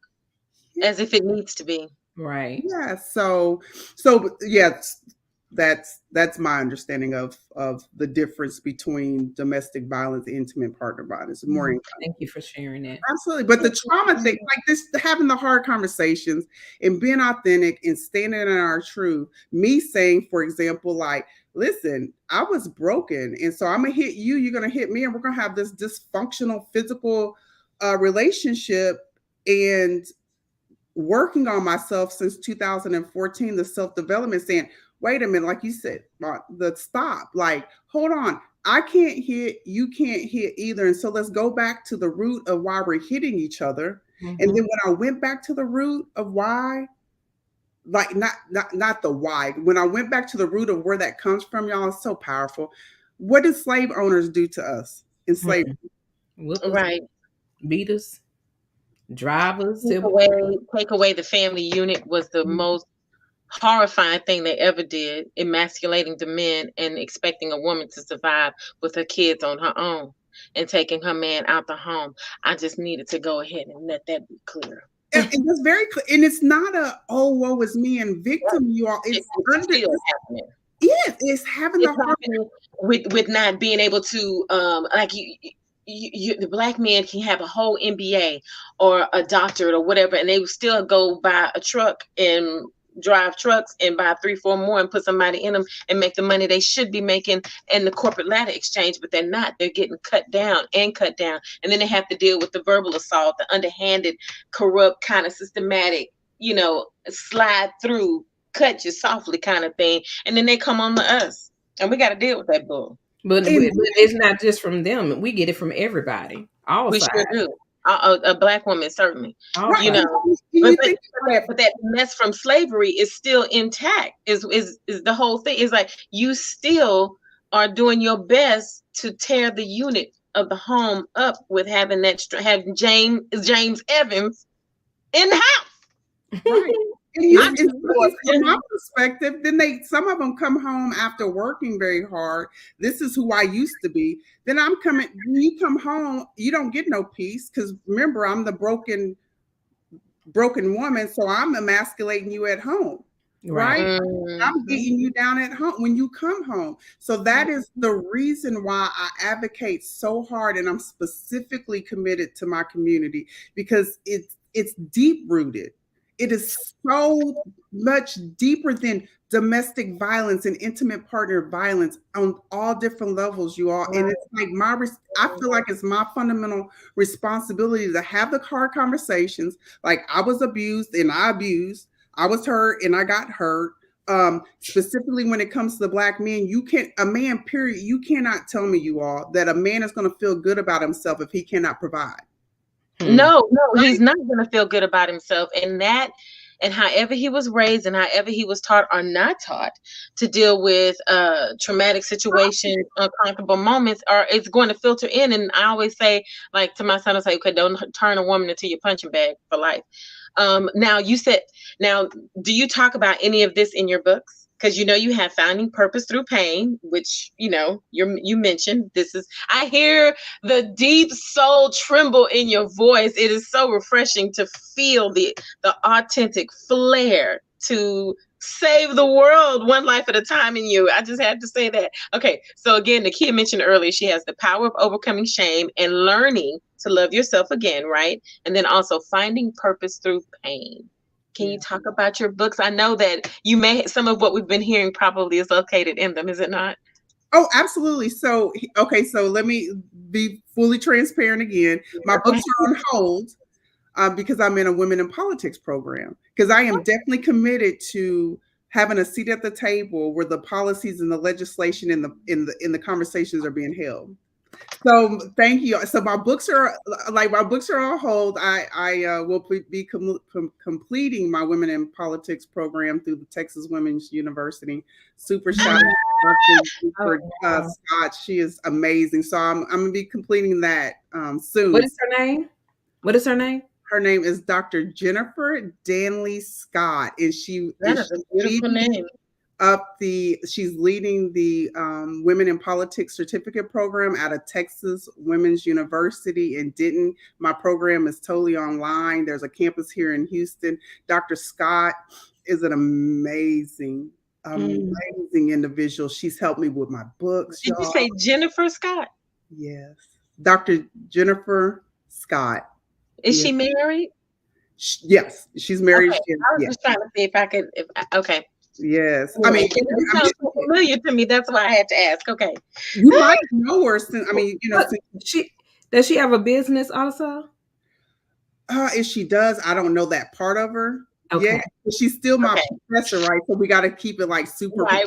as if it needs to be, right? Yeah. So yeah. That's my understanding of the difference between domestic violence and intimate partner violence. Thank you for sharing that. Absolutely. But the trauma thing, like this, having the hard conversations and being authentic and standing in our truth, me saying, for example, like, listen, I was broken, and so I'm gonna hit you, you're gonna hit me, and we're gonna have this dysfunctional physical relationship. And working on myself since 2014, the self-development, saying, wait a minute, like you said, the stop, like, hold on, I can't hit, you can't hit either. And so let's go back to the root of why we're hitting each other. And then when I went back to the root of why, like not the why, when I went back to the root of where that comes from, y'all, it's so powerful. What did slave owners do to us in slavery? Right. Beat us. drivers. Take away the family unit was the most horrifying thing they ever did, emasculating the men and expecting a woman to survive with her kids on her own and taking her man out the home. I just needed to go ahead and let that be clear. And it's very clear, and it's not a woe is me and victim. You all, it's still happening. Yes, it's having the heart with not being able to like you the black man can have a whole MBA or a doctorate or whatever, and they will still go buy a truck and drive trucks and buy 3-4 more and put somebody in them and make the money they should be making in the corporate ladder exchange, but they're not. They're getting cut down, and then they have to deal with the verbal assault, the underhanded, corrupt, kind of systematic, slide through, cut you softly kind of thing, and then they come on to us, and we got to deal with that bull. But it's not just from them. We get it from everybody. All we sides. Sure do. A black woman, certainly. All but that mess from slavery is still intact. Is the whole thing. Is like you still are doing your best to tear the unit of the home up with having James Evans in the house. Right. From my perspective, then some of them come home after working very hard. This is who I used to be. Then when you come home, you don't get no peace because remember, I'm the broken woman, so I'm emasculating you at home, right? I'm beating you down at home when you come home. So that is the reason why I advocate so hard, and I'm specifically committed to my community because it's deep rooted. It is so much deeper than domestic violence and intimate partner violence on all different levels, you all. And it's like I feel like it's my fundamental responsibility to have the hard conversations. Like I was abused and I abused. I was hurt and I got hurt. Specifically when it comes to the black men, you cannot tell me, you all, that a man is going to feel good about himself if he cannot provide. No, he's not going to feel good about himself. And however he was raised and however he was taught or not taught to deal with traumatic situations, uncomfortable moments, it's going to filter in. And I always say, like to my son, I say, okay, don't turn a woman into your punching bag for life. Now, do you talk about any of this in your books? Because you have Finding Purpose Through Pain, which you mentioned. I hear the deep soul tremble in your voice. It is so refreshing to feel the authentic flair to save the world one life at a time in you. I just had to say that. Okay, so again, Nakia mentioned earlier, she has the power of overcoming shame and learning to love yourself again, right? And then also finding purpose through pain. Can you talk about your books? I know that some of what we've been hearing probably is located in them, is it not? Oh, absolutely. So let me be fully transparent again. My books are on hold because I'm in a Women in Politics program, because I am definitely committed to having a seat at the table where the policies and the legislation in the conversations are being held. So thank you. So my books are on hold. I will be completing my Women in Politics program through the Texas Women's University. Super shout out to Scott. She is amazing. So I'm going to be completing that soon. What is her name? Her name is Dr. Jennifer Danley Scott, and that is a beautiful name. She's leading the Women in Politics certificate program out of Texas Women's University in Denton. My program is totally online. There's a campus here in Houston. Dr. Scott is an amazing individual. She's helped me with my books. Did you say Jennifer Scott? Yes. Dr. Jennifer Scott. Is she married? Yes, she's married. Okay. I was just trying to see if I could. Okay. Yes, I mean, it sounds so familiar to me. That's why I had to ask. Okay, you might know her. Does she have a business also? If she does, I don't know that part of her. Okay. Yeah, she's still my professor, right? So we got to keep it like super. Right.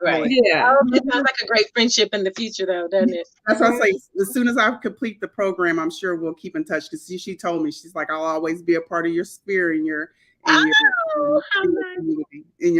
Yeah, it sounds like a great friendship in the future, though, doesn't it? That's what I say. As soon as I complete the program, I'm sure we'll keep in touch because she told me, she's like, I'll always be a part of your sphere and your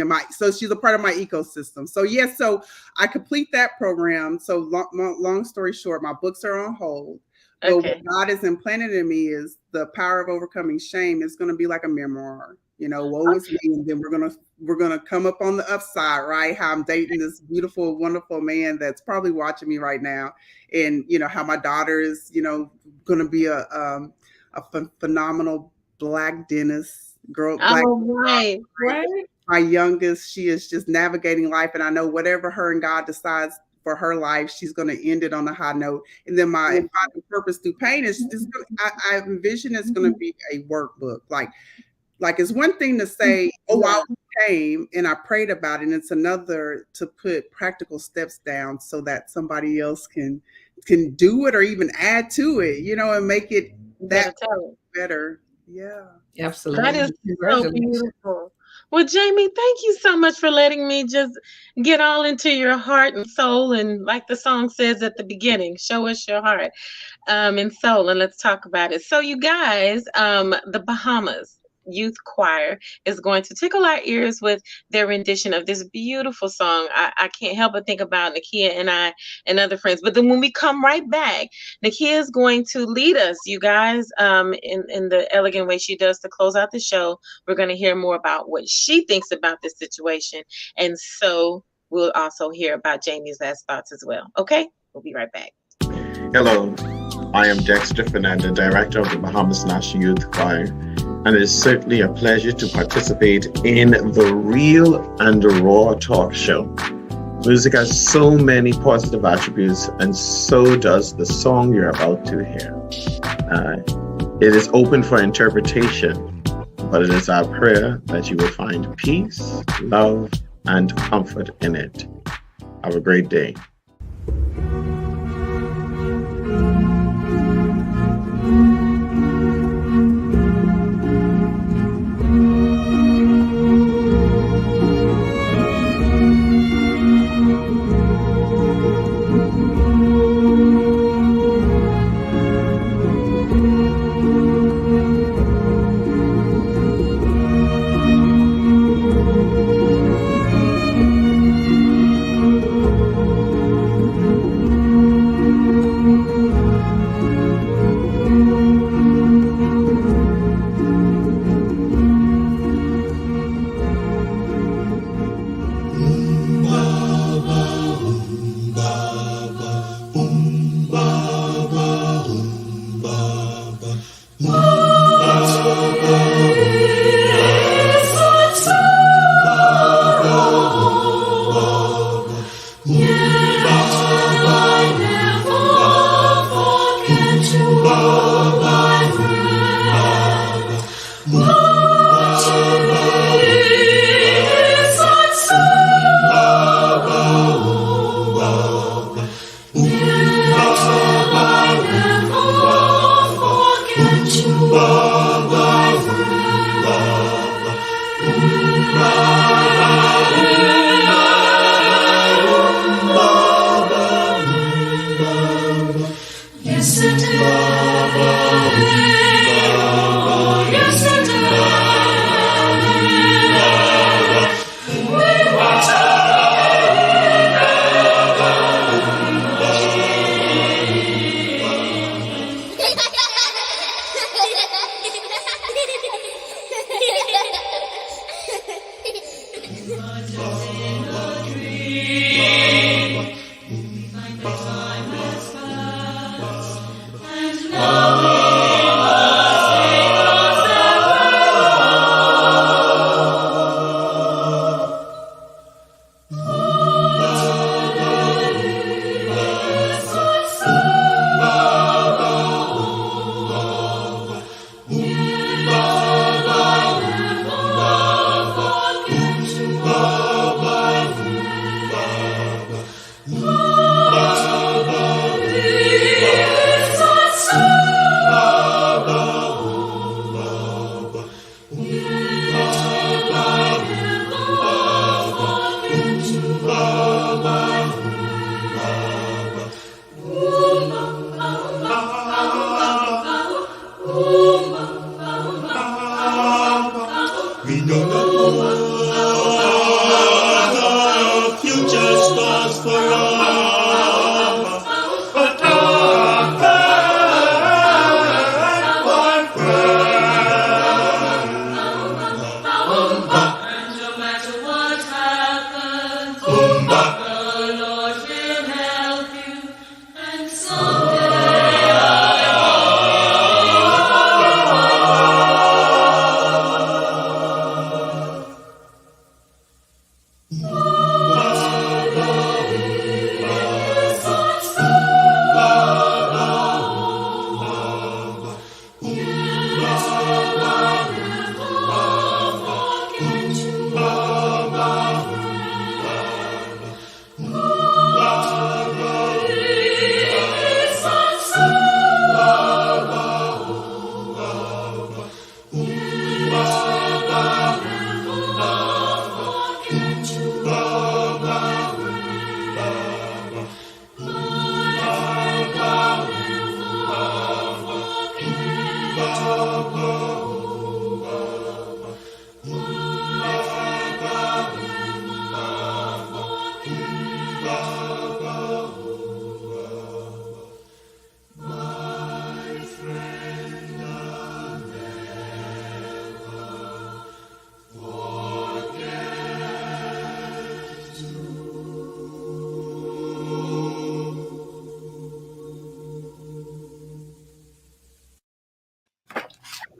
mic. So she's a part of my ecosystem. So yes, so I complete that program. So long story short, my books are on hold, But Okay. what God has implanted in me is the power of overcoming shame. Is going to be like a memoir. Woe is me, and then we're gonna come up on the upside, right? How I'm dating this beautiful, wonderful man that's probably watching me right now, and how my daughter is, going to be a phenomenal black dentist girl. Black, Right. my youngest, she is just navigating life, and I know whatever her and God decides for her life, she's going to end it on a high note. And then my finding purpose through pain is I envision it's going to be a workbook. Like it's one thing to say, oh, I came and I prayed about it. And it's another to put practical steps down so that somebody else can do it or even add to it, and make it that better. Yeah. Absolutely. That is so beautiful. Well, Jamie, thank you so much for letting me just get all into your heart and soul. And like the song says at the beginning, show us your heart and soul, and let's talk about it. So you guys, the Bahamas Youth Choir is going to tickle our ears with their rendition of this beautiful song. I can't help but think about Nakia and I and other friends. But then when we come right back, Nakia is going to lead us, you guys, in the elegant way she does to close out the show. We're going to hear more about what she thinks about this situation. And so we'll also hear about Jamie's last thoughts as well. Okay? We'll be right back. Hello, I am Dexter Fernando, Director of the Bahamas National Youth Choir. And it is certainly a pleasure to participate in the Real and the Raw talk show. Music has so many positive attributes, and so does the song you're about to hear. It is open for interpretation, but it is our prayer that you will find peace, love, and comfort in it. Have a great day.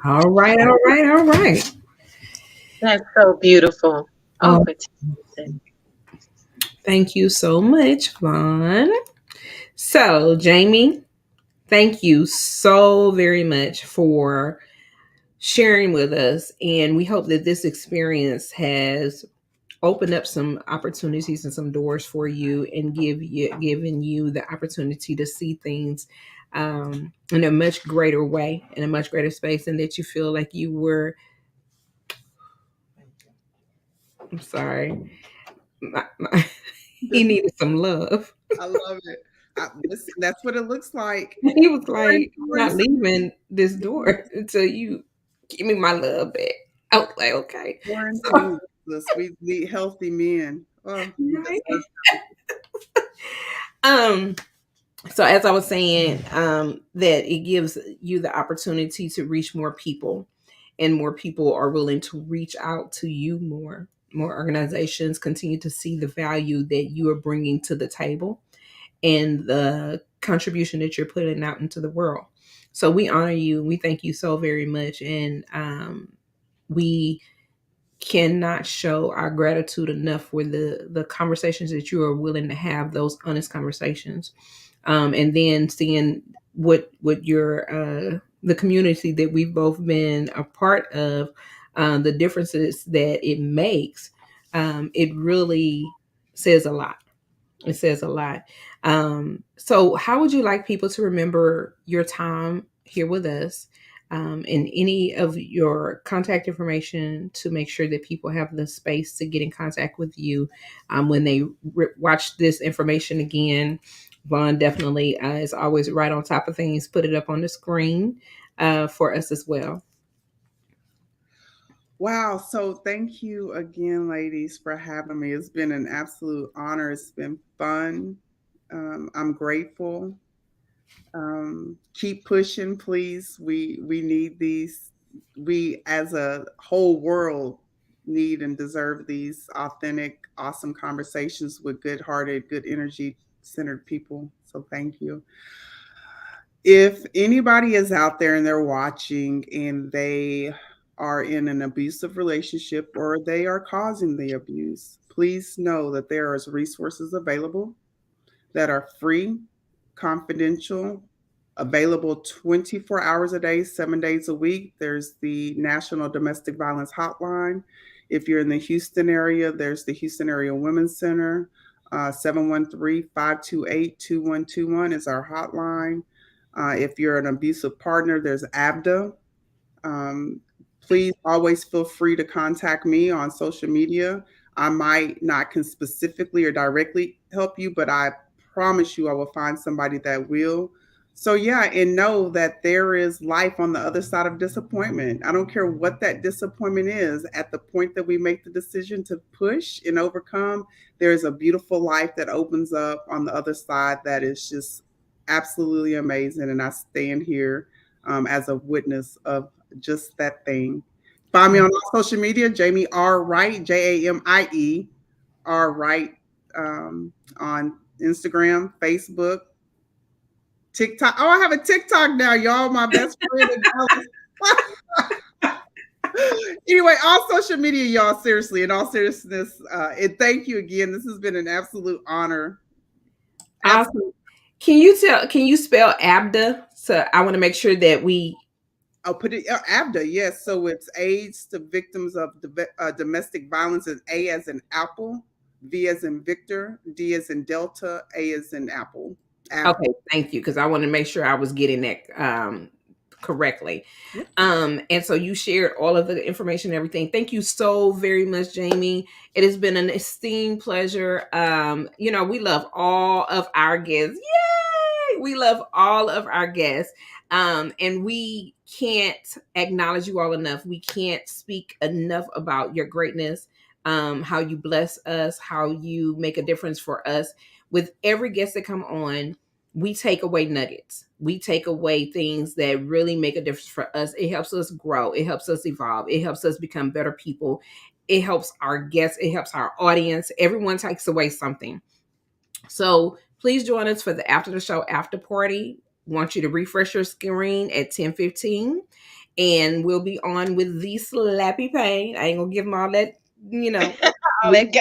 All right, all right, all right. That's so beautiful. Oh, Opportunity. thank you so much, Vawn. So, Jamie, thank you so very much for sharing with us. And we hope that this experience has opened up some opportunities and some doors for you and given you the opportunity to see things in a much greater way, in a much greater space, and that you feel like you were. I'm sorry. He needed some love. I love it. Listen, that's what it looks like. He was like, I'm not leaving this door until you give me my love back. I was like, okay. Quarantine, we need healthy men. Oh, Right? So as I was saying, that it gives you the opportunity to reach more people, and more people are willing to reach out to you more. More organizations continue to see the value that you are bringing to the table and the contribution that you're putting out into the world. So we honor you. We thank you so very much. And we cannot show our gratitude enough for the conversations that you are willing to have, those honest conversations. And then seeing what your the community that we've both been a part of, the differences that it makes, it really says a lot. It says a lot. So, how would you like people to remember your time here with us, and any of your contact information to make sure that people have the space to get in contact with you when they watch this information again? Vawn definitely is always right on top of things. Put it up on the screen for us as well. Wow. So thank you again, ladies, for having me. It's been an absolute honor. It's been fun. I'm grateful. Keep pushing, please. We need these. We as a whole world need and deserve these authentic, awesome conversations with good-hearted, good energy centered people. So thank you. If anybody is out there and they're watching and they are in an abusive relationship or they are causing the abuse, please know that there is resources available that are free, confidential, available 24 hours a day, 7 days a week. There's the National Domestic Violence Hotline. If you're in the Houston area, there's the Houston Area Women's Center. 713-528-2121 is our hotline. If you're an abusive partner, there's ABDA. Please always feel free to contact me on social media. I might not can specifically or directly help you, but I promise you I will find somebody that will. So yeah, and know that there is life on the other side of disappointment. I don't care what that disappointment is. At the point that we make the decision to push and overcome, there is a beautiful life that opens up on the other side that is just absolutely amazing. And I stand here as a witness of just that thing. Find me on all social media, Jamie R. Wright, Jamie R. Wright, on Instagram, Facebook, TikTok. Oh, I have a TikTok now, y'all. My best friend. Anyway, all social media, y'all. Seriously, in all seriousness, and thank you again. This has been an absolute honor. Awesome. Can you spell ABDA? So I want to make sure that we. I'll put it ABDA. Yes, so it's AIDS to victims of domestic violence. Is A as in apple, V as in Victor, D as in Delta, A as in apple. Okay, thank you, because I want to make sure I was getting that correctly. And so you shared all of the information and everything. Thank you so very much, Jamie. It has been an esteemed pleasure. We love all of our guests. Yay! We love all of our guests. And we can't acknowledge you all enough. We can't speak enough about your greatness, how you bless us, how you make a difference for us. With every guest that come on, we take away nuggets. We take away things that really make a difference for us. It helps us grow. It helps us evolve. It helps us become better people. It helps our guests. It helps our audience. Everyone takes away something. So please join us for the after the show after party. Want you to refresh your screen at 10:15. And we'll be on with the Slappy Pain. I ain't gonna give them all that, right?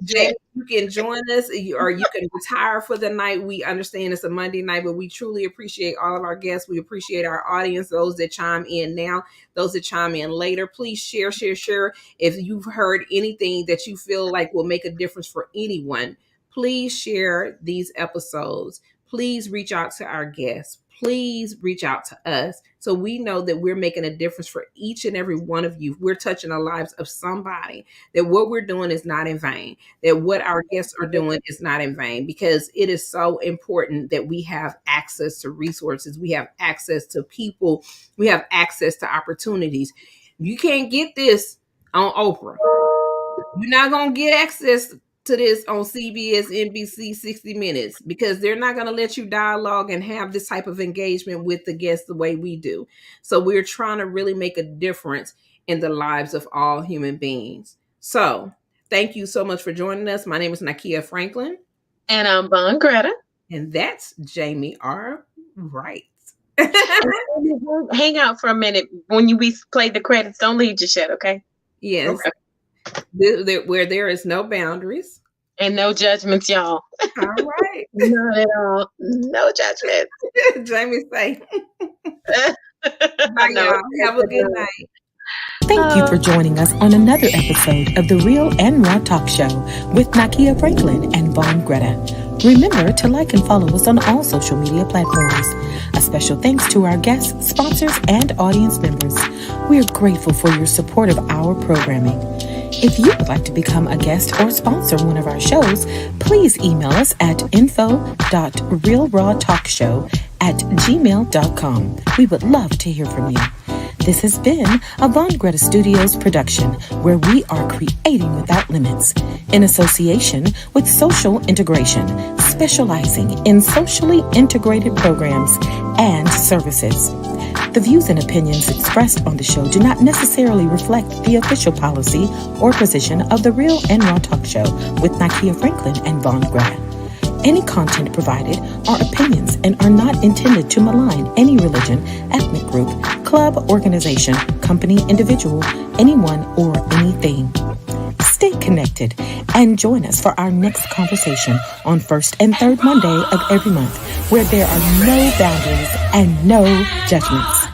Jamie, you can join us, or you can retire for the night. We understand it's a Monday night, but we truly appreciate all of our guests. We appreciate our audience, those that chime in now, those that chime in later. Please share. If you've heard anything that you feel like will make a difference for anyone, please share these episodes. Please reach out to our guests. Please reach out to us so we know that we're making a difference for each and every one of you. We're touching the lives of somebody, that what we're doing is not in vain, that what our guests are doing is not in vain, because it is so important that we have access to resources. We have access to people. We have access to opportunities. You can't get this on Oprah. You're not going to get access to this on CBS, NBC, 60 Minutes, because they're not going to let you dialogue and have this type of engagement with the guests the way we do. So we're trying to really make a difference in the lives of all human beings. So thank you so much for joining us. My name is Nakia Franklin. And I'm Vawn Gretta. And that's Jamie R. Wright. Hang out for a minute. When we play the credits, don't leave just yet, okay? Yes. Okay. Where there is no boundaries. And no judgments, y'all. All right. Not at all. No judgments. Jamie say. Bye, y'all. Have a good night. Thank you for joining us on another episode of The Real and Raw Talk Show with Nakia Franklin and Vawn Gretta. Remember to like and follow us on all social media platforms. A special thanks to our guests, sponsors, and audience members. We are grateful for your support of our programming. If you would like to become a guest or sponsor one of our shows, please email us at info.realrawtalkshow@gmail.com. We would love to hear from you. This has been a Vawn Gretta Studios production, where we are creating without limits, in association with Social Integration, specializing in socially integrated programs and services. The views and opinions expressed on the show do not necessarily reflect the official policy or position of The Real and Raw Talk Show with Nakia Franklin and Vawn Gretta. Any content provided are opinions and are not intended to malign any religion, ethnic group, club, organization, company, individual, anyone, or anything. Stay connected and join us for our next conversation on first and third Monday of every month, where there are no boundaries and no judgments.